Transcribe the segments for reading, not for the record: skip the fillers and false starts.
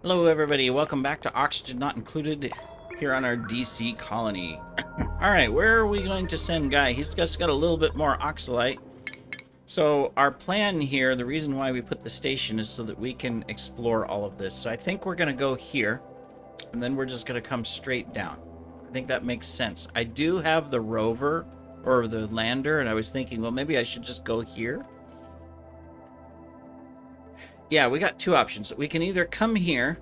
Hello everybody, welcome back to Oxygen Not Included here on our DC colony. Alright, where are we going to send Guy? He's just got a little bit more oxalite. So our plan here, the reason why we put the station is so that we can explore all of this. So I think we're going to go here, and then we're just going to come straight down. I think that makes sense. I do have the rover, or the lander, and I was thinking, well, maybe I should just go here. Yeah, we got two options. We can either come here.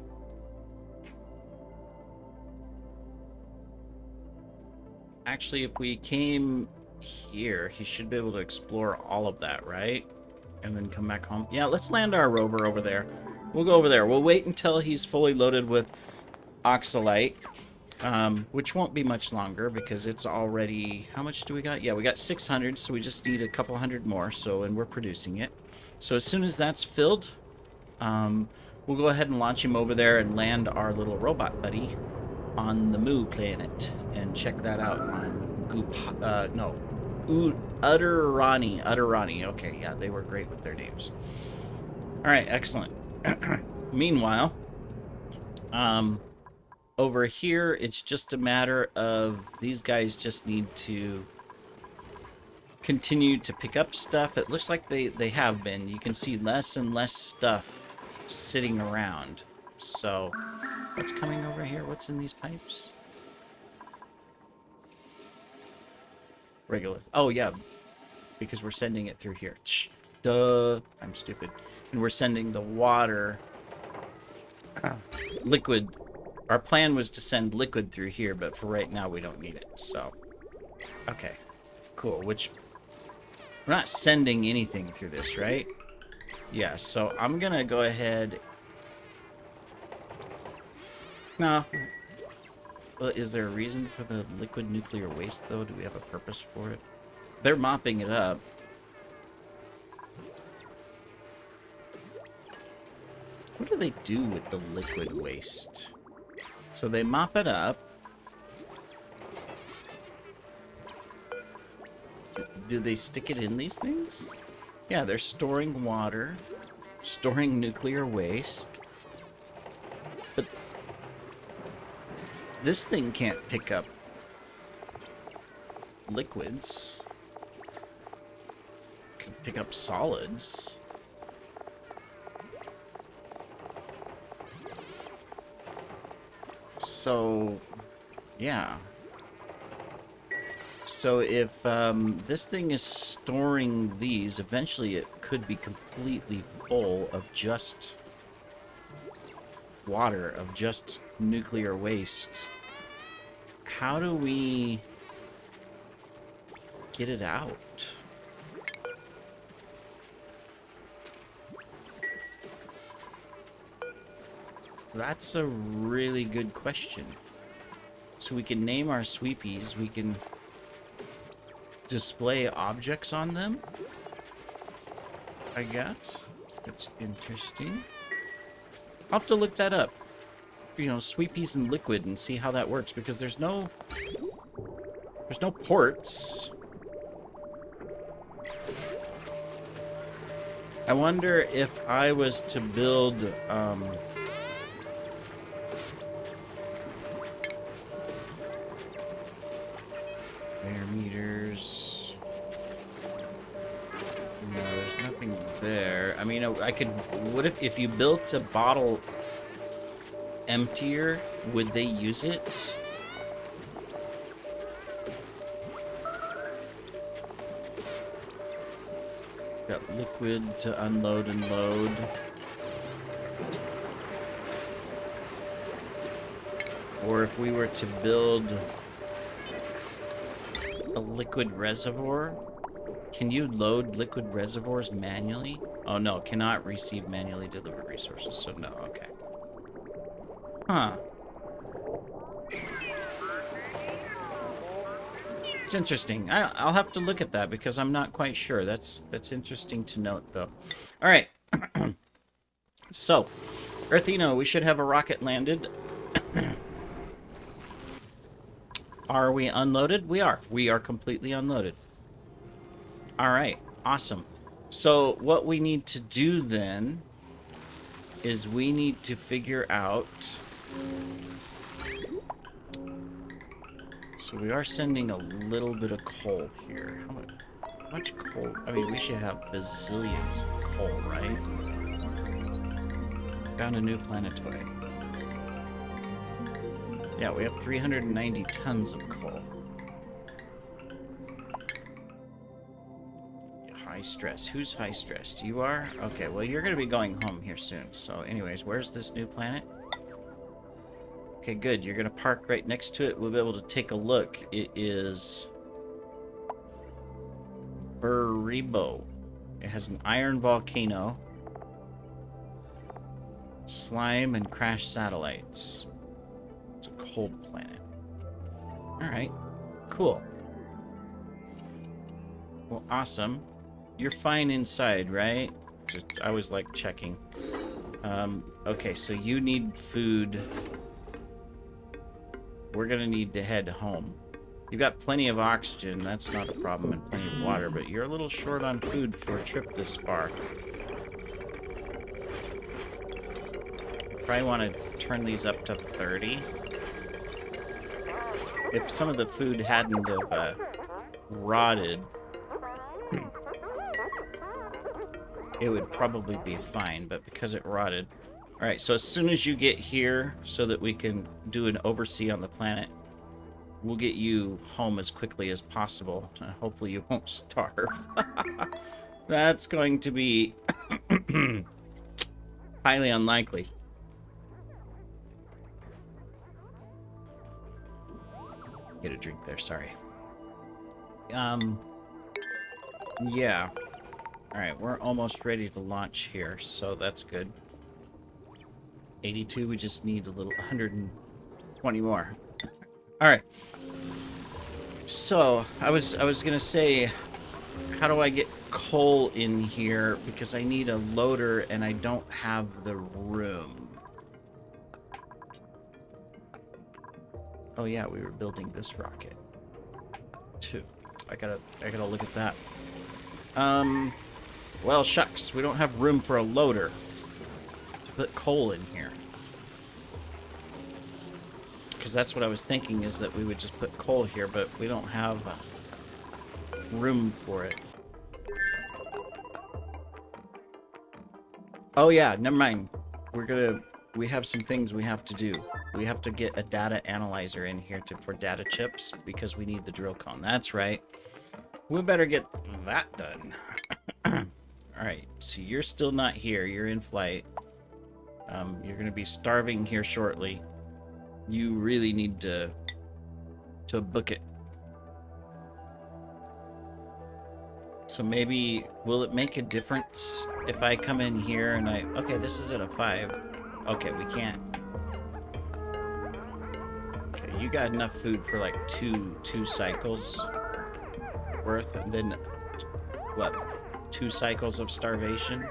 Actually, if we came here, he should be able to explore all of that, right? And then come back home. Yeah, let's land our rover over there. We'll go over there. We'll wait until he's fully loaded with oxalite, which won't be much longer because it's already... How much do we got? Yeah, we got 600, so we just need a couple hundred more, and we're producing it. So as soon as that's filled, we'll go ahead and launch him over there and land our little robot buddy on the Moo planet and check that out on Utterani. Okay, yeah, they were great with their names. All right, excellent. Meanwhile, over here, it's just a matter of these guys just need to continue to pick up stuff. It looks like they have been. You can see less and less stuff sitting around. So, what's coming over here? What's in these pipes? Regolith. Oh, yeah. Because we're sending it through here. Duh. I'm stupid. And we're sending the water. Liquid. Our plan was to send liquid through here, but for right now we don't need it. So, okay. Cool. Which, we're not sending anything through this, right? Yeah, so I'm going to go ahead... No. Well, is there a reason for the liquid nuclear waste, though? Do we have a purpose for it? They're mopping it up. What do they do with the liquid waste? So they mop it up. Do they stick it in these things? Yeah, they're storing water, storing nuclear waste. But this thing can't pick up liquids. It can pick up solids. So, yeah. So if this thing is storing these, eventually it could be completely full of just water, of just nuclear waste. How do we get it out? That's a really good question. So we can name our sweepies, we can display objects on them, I guess. That's interesting. I'll have to look that up. You know, sweepies and liquid and see how that works, because there's no ports. I wonder if I was to build air meters. No, there's nothing there. I mean, I could... What if you built a bottle emptier, would they use it? Got liquid to unload and load. Or if we were to build a liquid reservoir, can you load liquid reservoirs manually? Oh no, cannot receive manually delivered resources, so no, okay. Huh. It's interesting. I'll have to look at that because I'm not quite sure. That's interesting to note, though. All right. So, Earthino, we should have a rocket landed. Are we unloaded? We are. We are completely unloaded. All right. Awesome. So what we need to do then is we need to figure out... So we are sending a little bit of coal here. How much coal? I mean, we should have bazillions of coal, right? Found a new planetoid. Yeah, we have 390 tons of coal. High stress. Who's high stressed? You are? Okay, well, you're going to be going home here soon. So anyways, where's this new planet? Okay, good. You're going to park right next to it. We'll be able to take a look. It is Buribo. It has an iron volcano, slime, and crashed satellites. It's a cold planet. Alright, cool. Well, awesome. You're fine inside, right? I always like checking. Okay, so you need food. We're gonna need to head home. You've got plenty of oxygen, that's not a problem, and plenty of water, but you're a little short on food for a trip this far. Probably want to turn these up to 30. If some of the food hadn't have rotted, it would probably be fine, but because it rotted... Alright, so as soon as you get here, so that we can do an oversee on the planet, we'll get you home as quickly as possible. Hopefully you won't starve. That's going to be highly unlikely. Get a drink there, sorry. Yeah. Alright, we're almost ready to launch here, so that's good. 82, we just need a little 120 more. Alright. So, I was gonna say, how do I get coal in here? Because I need a loader and I don't have the room. Oh yeah, we were building this rocket too. I gotta look at that. Well, shucks, we don't have room for a loader to put coal in here. Because that's what I was thinking, is that we would just put coal here, but we don't have room for it. Oh yeah, never mind. We have some things we have to do. We have to get a data analyzer in here for data chips, because we need the drill cone. That's right. We better get that done. Alright, so you're still not here. You're in flight. You're going to be starving here shortly. You really need to book it. So maybe, will it make a difference if I come in here and okay, this is at a 5. Okay, we can't. Okay, you got enough food for like two cycles worth, and then what? 2 cycles of starvation?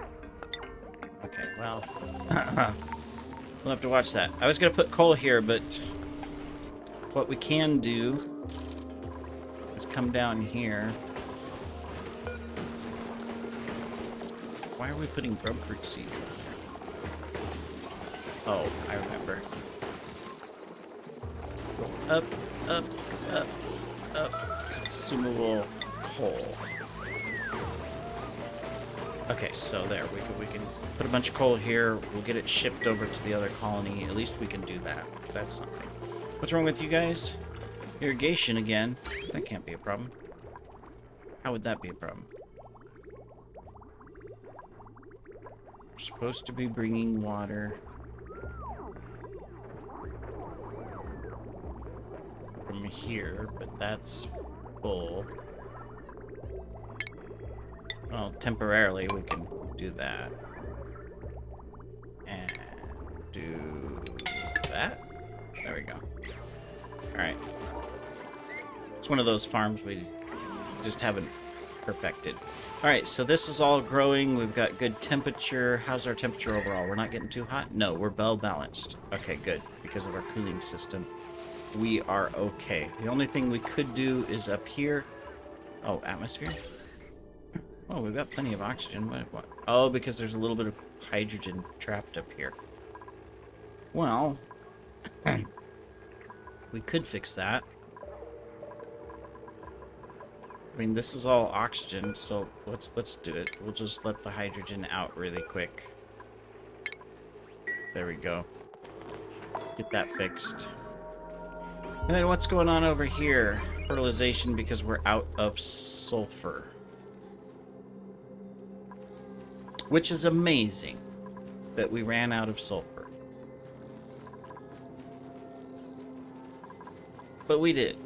Okay, well, we'll have to watch that. I was gonna put coal here, but what we can do is come down here. Why are we putting grubfruit seeds on there? Oh, I remember. Go up, up, up, up. Consumable coal. Okay, so there, we can put a bunch of coal here. We'll get it shipped over to the other colony. At least we can do that. That's something. What's wrong with you guys? Irrigation again. That can't be a problem. How would that be a problem? We're supposed to be bringing water from here, but that's full. Well, temporarily we can do that. And do that. There we go. Alright. It's one of those farms we just haven't perfected. Alright, so this is all growing. We've got good temperature. How's our temperature overall? We're not getting too hot? No, we're well balanced. Okay, good. Because of our cooling system, we are okay. The only thing we could do is up here. Oh, atmosphere? Oh, we've got plenty of oxygen. What? Oh, because there's a little bit of hydrogen trapped up here. Well, we could fix that. I mean, this is all oxygen, so let's do it. We'll just let the hydrogen out really quick. There we go. Get that fixed. And then what's going on over here? Fertilization because we're out of sulfur. Which is amazing that we ran out of sulfur. But we did.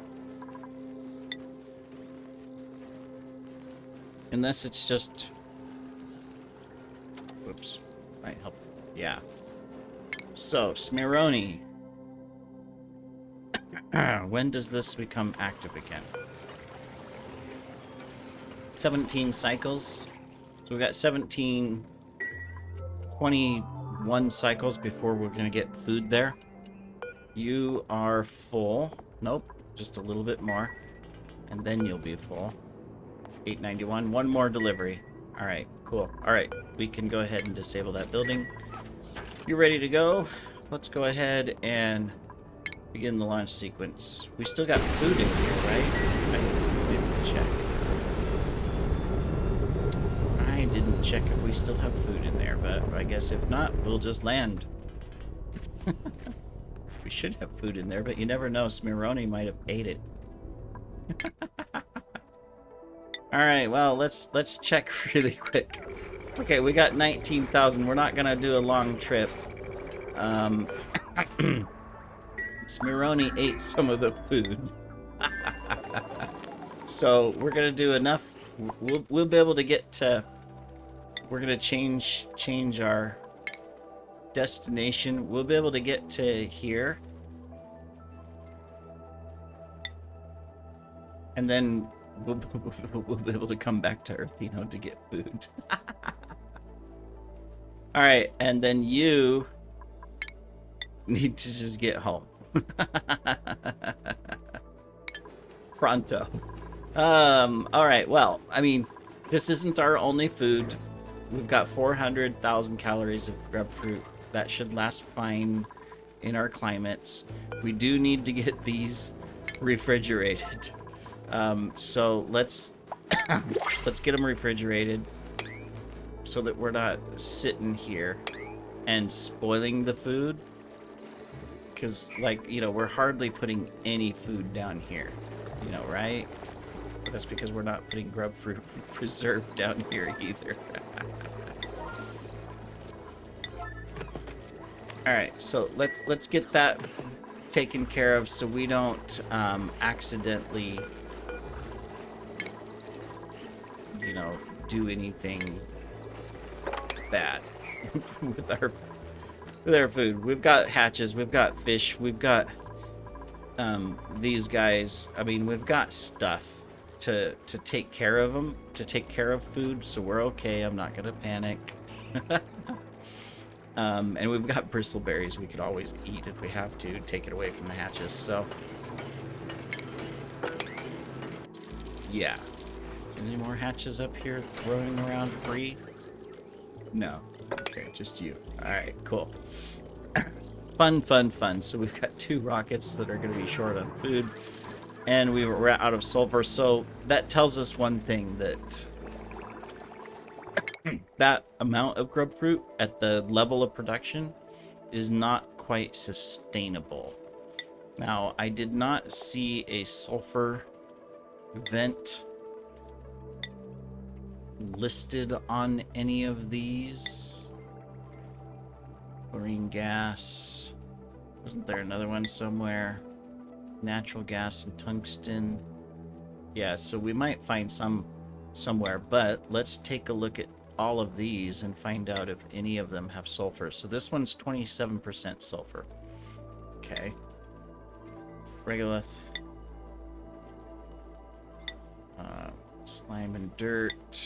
Unless it's just... Whoops. Might help. Yeah. So, Smironi. When does this become active again? 17 cycles. So we've got 21 cycles before we're going to get food there. You are full. Nope, just a little bit more. And then you'll be full. 891. One more delivery. Alright, cool. Alright, we can go ahead and disable that building. You're ready to go. Let's go ahead and begin the launch sequence. We still got food in here, right? I didn't check if we still have food in there, but I guess if not, we'll just land. We should have food in there, but you never know. Smironi might have ate it. Alright, well, let's check really quick. Okay, we got 19,000. We're not gonna do a long trip. Smironi ate some of the food. So, we're gonna do enough. We'll be able to get to... We're gonna change our destination. We'll be able to get to here. And then we'll be able to come back to Earth, you know, to get food. Alright, and then you need to just get home. Pronto. Alright, well, I mean, this isn't our only food. We've got 400,000 calories of grub fruit. That should last fine in our climates. We do need to get these refrigerated. So let's get them refrigerated so that we're not sitting here and spoiling the food. Because, like, you know, we're hardly putting any food down here, you know, right? That's because we're not putting grub fruit preserve down here either. Alright, so let's get that taken care of so we don't accidentally, you know, do anything bad with our food. We've got hatches, we've got fish, we've got these guys. I mean, we've got stuff to take care of them, to take care of food, so we're okay. I'm not gonna panic. And we've got bristleberries we could always eat if we have to, take it away from the hatches, so... Yeah. Any more hatches up here roaming around free? No. Okay, just you. Alright, cool. Fun. So we've got 2 rockets that are going to be short on food, and we were out of sulfur, so that tells us one thing, that that amount of grub fruit at the level of production is not quite sustainable. Now, I did not see a sulfur vent listed on any of these. Chlorine gas. Wasn't there another one somewhere? Natural gas and tungsten. Yeah, so we might find some somewhere, but let's take a look at all of these and find out if any of them have sulfur. So this one's 27% sulfur. Okay. Regolith. Slime and dirt.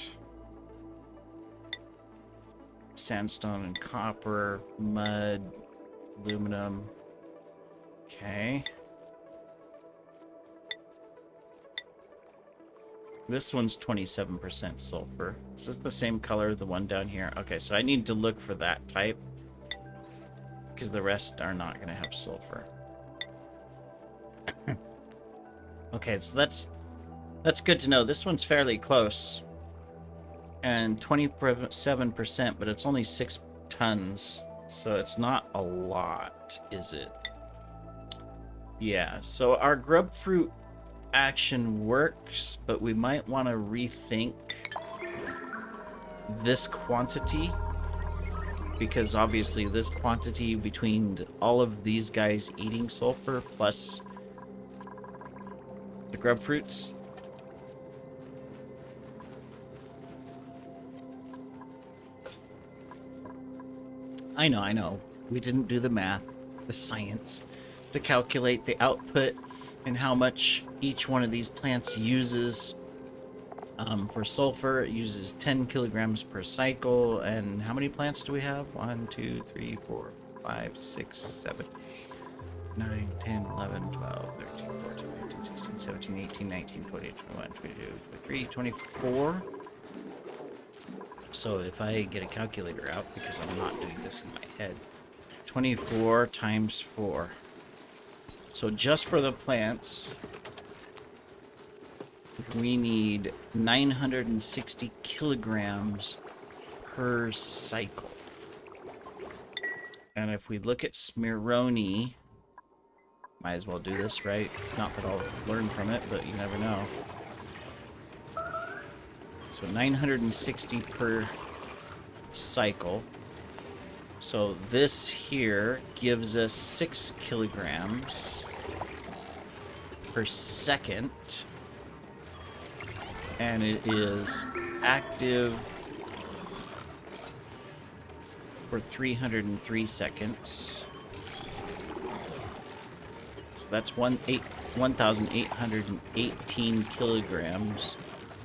Sandstone and copper. Mud. Aluminum. Okay. This one's 27% sulfur. Is this the same color, the one down here? Okay, so I need to look for that type, because the rest are not going to have sulfur. Okay, so that's good to know. This one's fairly close. And 27%, but it's only 6 tons. So it's not a lot, is it? Yeah, so our grub fruit action works, but we might want to rethink this quantity, because obviously this quantity between all of these guys eating sulfur plus the grub fruits. I know. We didn't do the math, the science, to calculate the output and how much each one of these plants uses. For sulfur, it uses 10 kilograms per cycle. And how many plants do we have? 1, 2, 3, 4, 5, 6, 7, 9, 10, 11, 12, 13, 14, 15, 16, 17, 18, 19, 20, 21, 22, 23, 24. So if I get a calculator out, because I'm not doing this in my head, 24 times 4. So just for the plants, we need 960 kilograms per cycle. And if we look at Smironi, might as well do this, right? Not that I'll learn from it, but you never know. So 960 per cycle. So this here gives us 6 kilograms per second. And it is active for 303 seconds. So that's 1,818 kilograms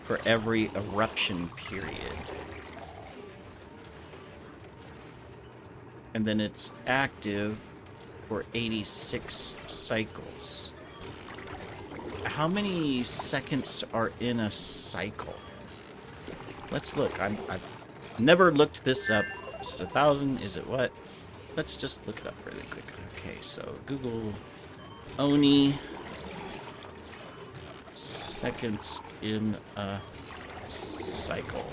for every eruption period. And then it's active for 86 cycles. How many seconds are in a cycle? Let's look. I've never looked this up. Is it 1,000? Is it what? Let's just look it up really quick. Okay, so Google Oni seconds in a cycle.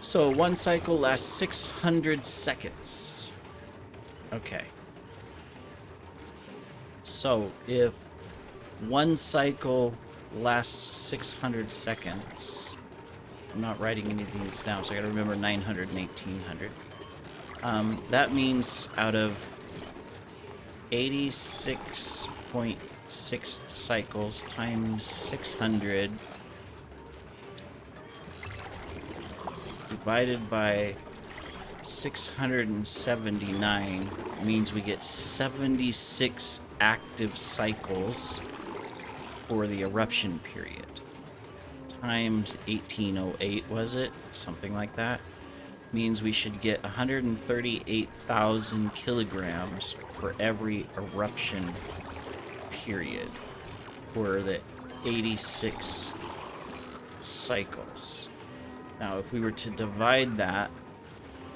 So one cycle lasts 600 seconds. Okay. So if one cycle lasts 600 seconds, I'm not writing anything down, so I gotta remember 900 and 1800. That means out of 86.6 cycles times 600 divided by 679 means we get 76 active cycles for the eruption period. Times 1808, was it? Something like that. Means we should get 138,000 kilograms for every eruption period for the 86 cycles. Now, if we were to divide that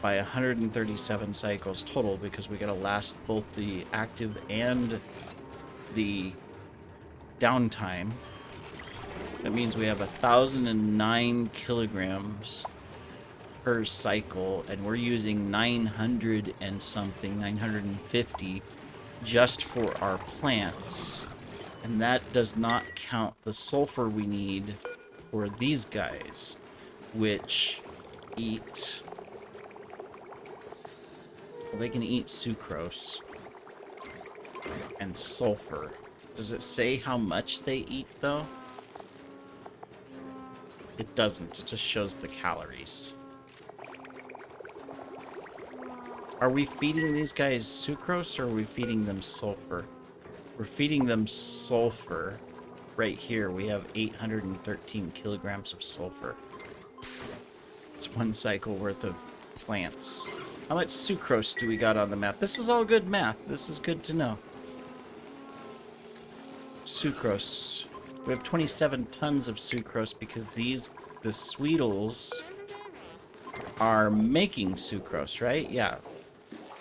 by 137 cycles total, because we gotta last both the active and the downtime, that means we have 1,009 kilograms per cycle, and we're using 900 and something, 950 just for our plants. And that does not count the sulfur we need for these guys, which eat... well, they can eat sucrose and sulfur. Does it say how much they eat, though? It doesn't. It just shows the calories. Are we feeding these guys sucrose, or are we feeding them sulfur? We're feeding them sulfur. Right here, we have 813 kilograms of sulfur. It's one cycle worth of plants. How much sucrose do we got on the map? This is all good math. This is good to know. Sucrose. We have 27 tons of sucrose because the Sweetles are making sucrose, right? Yeah.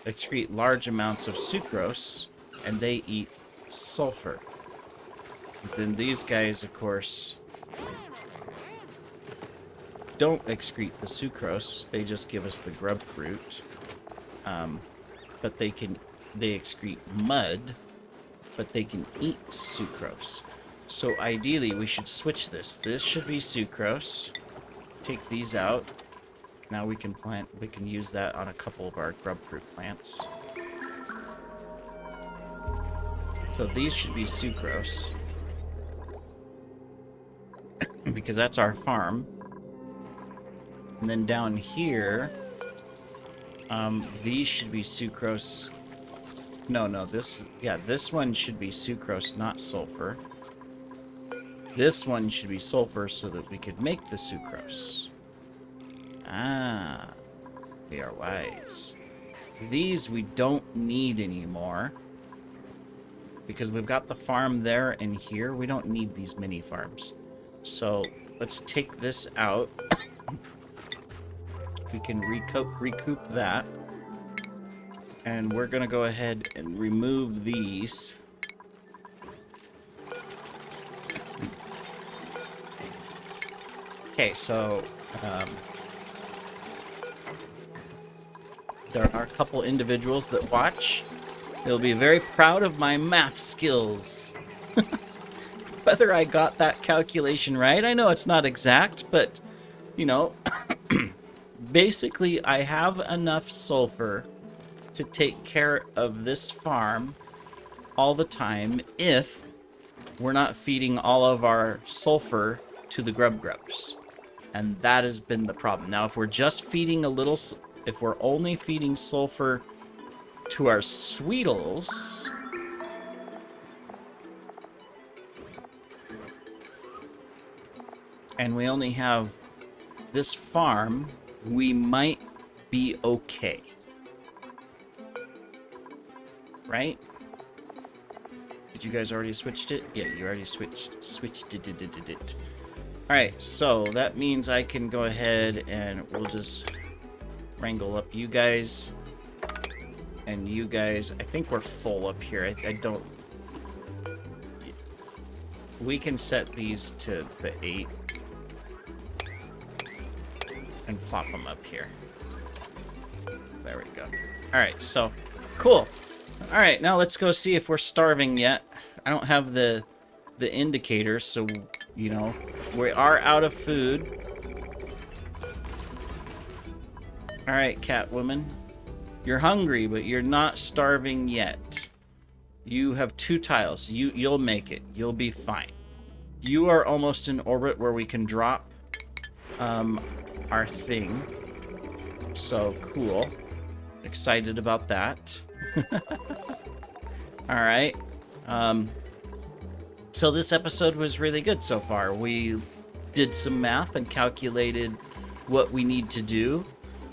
Excrete large amounts of sucrose, and they eat sulfur. But then these guys, of course, don't excrete the sucrose. They just give us the grub fruit. But they excrete mud, but they can eat sucrose. So ideally, we should switch this. This should be sucrose. Take these out. Now we can use that on a couple of our grub fruit plants. So these should be sucrose. Because that's our farm. And then down here, these should be sucrose. No, this one should be sucrose, not sulfur. This one should be sulfur so that we could make the sucrose. Ah, we are wise. These we don't need anymore. Because we've got the farm there and here. We don't need these mini farms. So let's take this out. We can recoup that. And we're going to go ahead and remove these. Okay, so there are a couple individuals that watch. They'll be very proud of my math skills. Whether I got that calculation right, I know it's not exact, but, you know, basically I have enough sulfur to take care of this farm all the time if we're not feeding all of our sulfur to the grubs. And that has been the problem. Now, if we're just feeding if we're only feeding sulfur to our Sweetles, and we only have this farm, we might be okay. Right? Did you guys already switched it? Yeah, you already switched it. Alright, so that means I can go ahead and we'll just wrangle up you guys and you guys. I think we're full up here. I don't... We can set these to the 8 and plop them up here. There we go. Alright, so cool. Alright, now let's go see if we're starving yet. I don't have the indicator, so, you know, we are out of food. Alright, Catwoman. You're hungry, but you're not starving yet. You have 2 tiles. You'll make it. You'll be fine. You are almost in orbit where we can drop our thing. So, cool. Excited about that. Alright. So this episode was really good so far. We did some math and calculated what we need to do.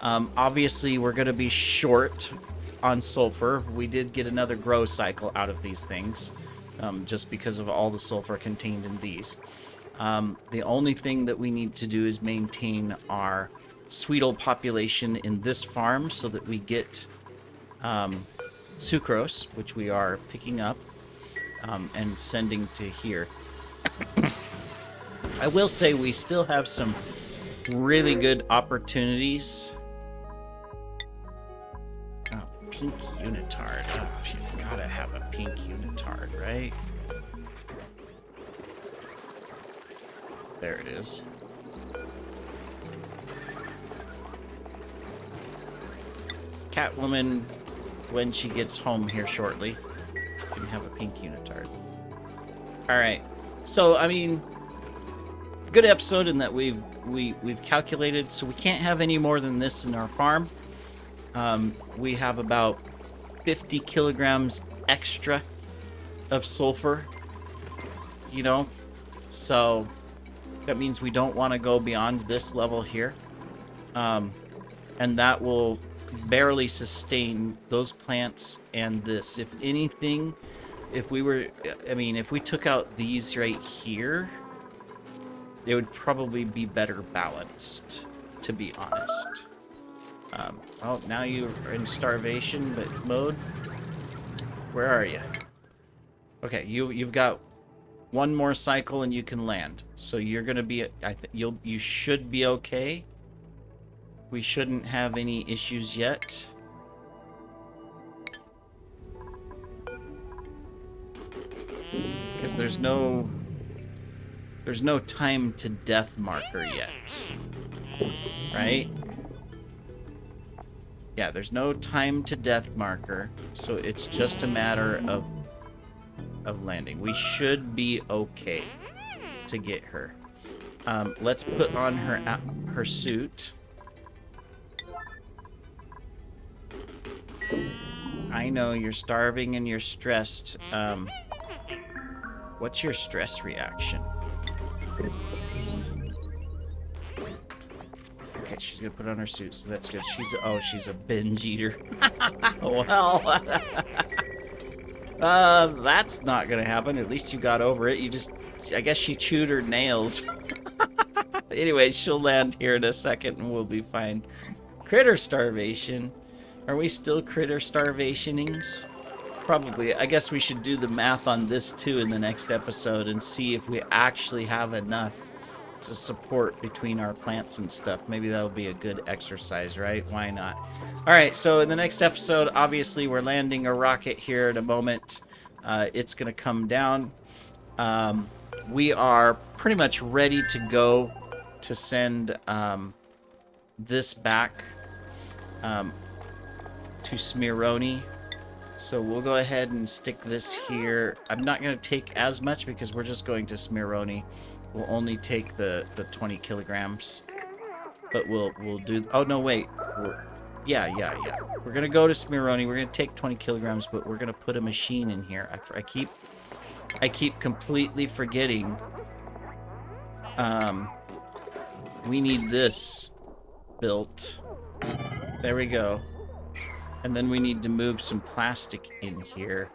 Obviously, we're going to be short on sulfur. We did get another grow cycle out of these things, just because of all the sulfur contained in these. The only thing that we need to do is maintain our Sweetle population in this farm so that we get sucrose, which we are picking up and sending to here. I will say we still have some really good opportunities. Oh, pink unitard. Oh, you've got to have a pink unitard, right? There it is. Catwoman, when she gets home here shortly, can have a pink unitard. Alright. So, I mean, good episode in that we've calculated, so we can't have any more than this in our farm. We have about 50 kilograms extra of sulfur, you know, so that means we don't want to go beyond this level here, and that will barely sustain those plants and this. If anything, if we were, I mean, if we took out these right here, it would probably be better balanced, to be honest. Oh, now you're in starvation mode. Where are you? Okay, you've got one more cycle and you can land. So you're gonna be, you should be okay. We shouldn't have any issues yet. Because there's no time to death marker yet. Right? Yeah, there's no time to death marker, so it's just a matter of landing. We should be okay to get her. Let's put on her suit. I know you're starving and you're stressed. What's your stress reaction? Okay, she's gonna put on her suit, so that's good. She's a binge eater. Well, that's not gonna happen. At least you got over it. I guess she chewed her nails. Anyway, she'll land here in a second and we'll be fine. Critter starvation. Are we still critter starvationings? Probably. I guess we should do the math on this too in the next episode and see if we actually have enough to support between our plants and stuff. Maybe that'll be a good exercise, right? Why not? All right, so in the next episode, obviously we're landing a rocket here in a moment. It's gonna come down. We are pretty much ready to go to send this back to Smironi. So we'll go ahead and stick this here. I'm not going to take as much because we're just going to Smironi. We'll only take the 20 kilograms. But we'll do... Oh, no, wait. Yeah. We're going to go to Smironi. We're going to take 20 kilograms, but we're going to put a machine in here. I keep completely forgetting. We need this built. There we go. And then we need to move some plastic in here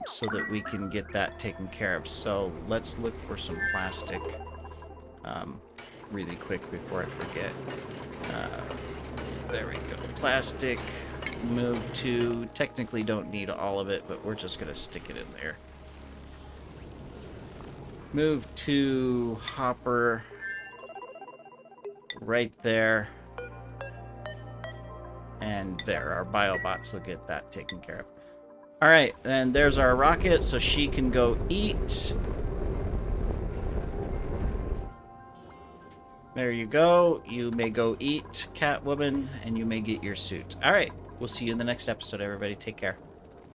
so that we can get that taken care of. So let's look for some plastic really quick before I forget. There we go. Plastic. Move to... Technically don't need all of it, but we're just going to stick it in there. Move to hopper. Right there. And there, our biobots will get that taken care of. Alright, and there's our rocket, so she can go eat. There you go. You may go eat, Catwoman, and you may get your suit. Alright, we'll see you in the next episode, everybody. Take care.